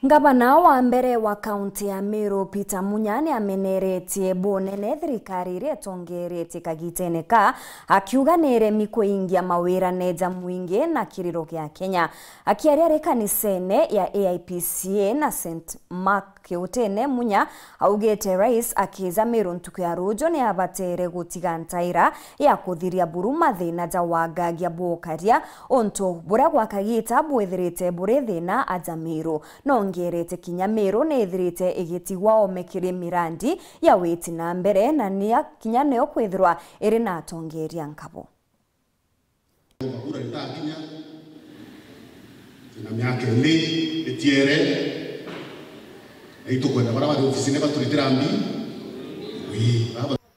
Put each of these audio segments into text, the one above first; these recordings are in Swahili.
Ngavana wa mbere wa kaunti ya Meru Peter Munya ni ameneretie bonene thirikari iria tongeretie kagitene ka akiuga niremi kuingia mawira neja mwingi na kiriro gia Kenya akiaria ri kanisene ya AIPCA na St Mark Kiutene. Munya augete rais akiza Meru ntuku ya rujo ni abatere gutiga ntaira ya kuthiria buru mathina ja wagagia bokaria onto bura gwakagita bwethirite bure thina aja Meru nongerete kinya Meru nethirite igitigwa omekire mirandi ya witi na mbere na niya kinya neo kwithirwa iri na atongeria nkabo Ura itakinya na miaka ili etiere eito kwenda bara bari ofisine baturitira mbi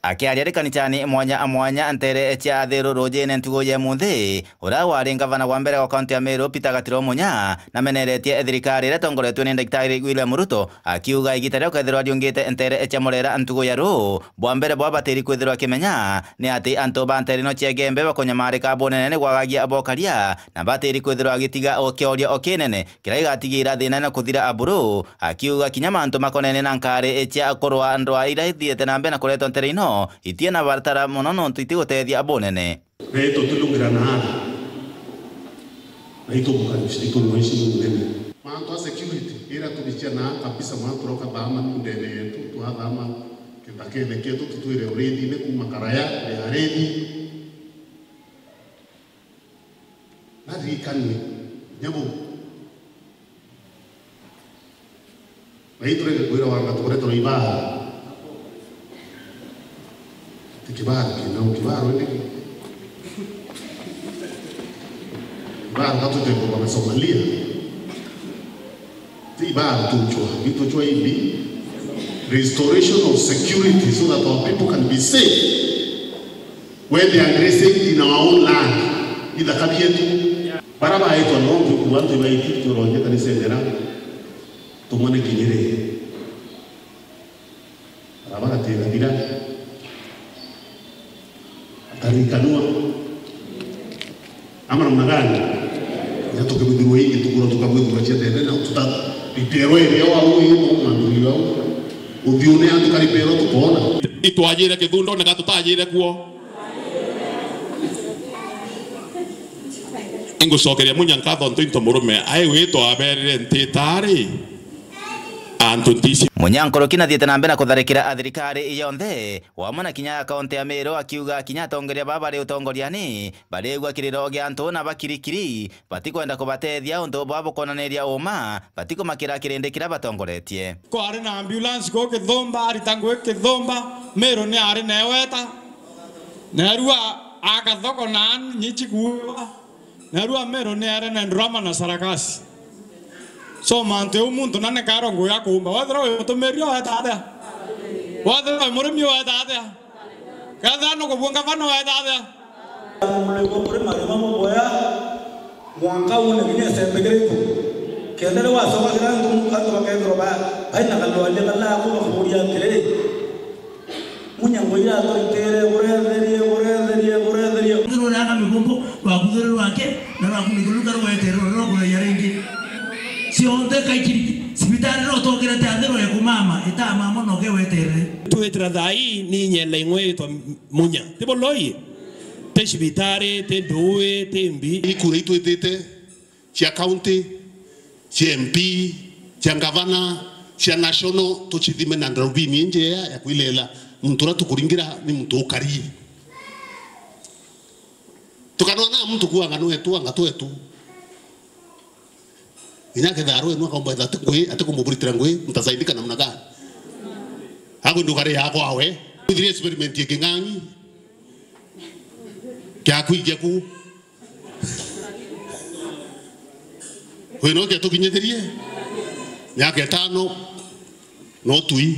akiaria ri kanisani mwanya ntere echa thero rojene ntugo ye munthi ura wari ngavana wa mbere wa kaunti ya Meru Peter Gatiro Munya na meneretie thirikari ire tongoretwe ni Daktari William Ruto akiuga igitare kwethirwa diongete ntere echa murera ntugo ya ru bwa mbere bwa batiri kwethirwa kimenya ni ati anto bantere no chegembe bakonyamarika bonene gwagagia abokaria na batiri kwethirwa gitiga okioria okinene kiraiga tigira thina na kuthira aburu akiuga kinyama anto makonene na nkare echa korwa ndwa ira ithiete na mbere na kureto ntere ino itiena bartara monono tutigoteithia abonene beto tulungira na naito bukanisi ito mwishi munene manto security era tulichana kabisa manto roka bama ndene tu adama kitakele keto tutuire already ne kumakaraya ya already nadi kanni nyabo naito ile kuira wanga tukoreto iba Kibaro kinao kibaro ni kibaro katu teko kwa Somalia kibaro tuchwa hivi restoration of security so that our people can be safe when they are grazing in our own land ila kabietu baraba yetu alongo kuanza ibaiti turonje kanisa ndera tumone kinyere barabara tena bila Tarikanua ama mnagani ya tukabidhiwa hiki tukura tukabidhiwa chete na tuta ipero ile au hiyo mandulio uvione atu karipero tukona itwajire kithundo na gatutajire kuo ingucokeria Munya nkatho ntinto murume ai witwa aberire ntitari Munya nkorokina thiete na mbere kutharikira athirikari yonthe wamona kinya kaunti ya Meru akiuga kinya tongoria babari utongoriani baregwa kiriro gia antu na bakirikiri batikwenda kubatethia untu babo konaniria uma batiko makira kirinde kira batongoretie ko ari na ambulance ko Kithumba ari tangwe Kithumba Meru ni ari neweta nerua akathoko nan nyichikuwa nerua Meru ni ari na drama na sarakasi so mante umuntu nane karongo ya kumba wadro to merio etada wadro murimi etada kada no kubunga fano etada mulego pore marimo boya mwanga une kine sembegereko kendere wa soka gran tum kanto bakendro ba baina kallo ale kala ko khuriya tere Munya ngoya to tere ore ngiro na migombo wa kuzuru wake na wa kuniguluka ro tere ro ko yarengi sionde kaikiri sibitari ro tokera tathero ekumama ita mama no gewetere twetira thai ni nyele ngwe to Munya tiboloi te sibitari te doe te mbi ikure itwetete cia county cia MP cia gavana cia national tuchithime na ndrobini nje ya kwilela mtura tukuringira ni mtu ukari tukanona mtu kuanga no etu anga twetu Inyake dharu enu akaomba atakumburitira ngwe mtasaidika namna gani hapo ndo kare yako awe ndiri experiment yake ngangi kya kuija ku weno ke to kinyeterie yake tano no tui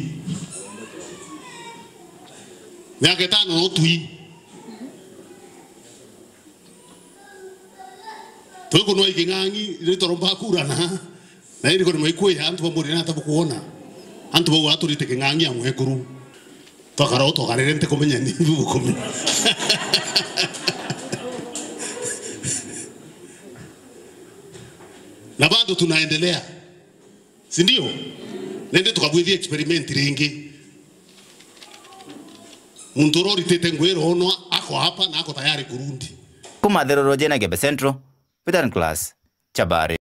yake tano no tui Tuko no ikingangi ritoromba kura na iri ko mai antu bamuri na tabu kuona antu bo watu rite kingangi amwe kuru to karoto karerente komenya ni bukomi na bado tunaendelea si ndio? Nende tukagwithia experiment ringi. Muntu rori tete ngwero ono ako hapa na ako tayari kurundi. Kuma Athero Roje na Gebe Central, Peter Class, Chabari.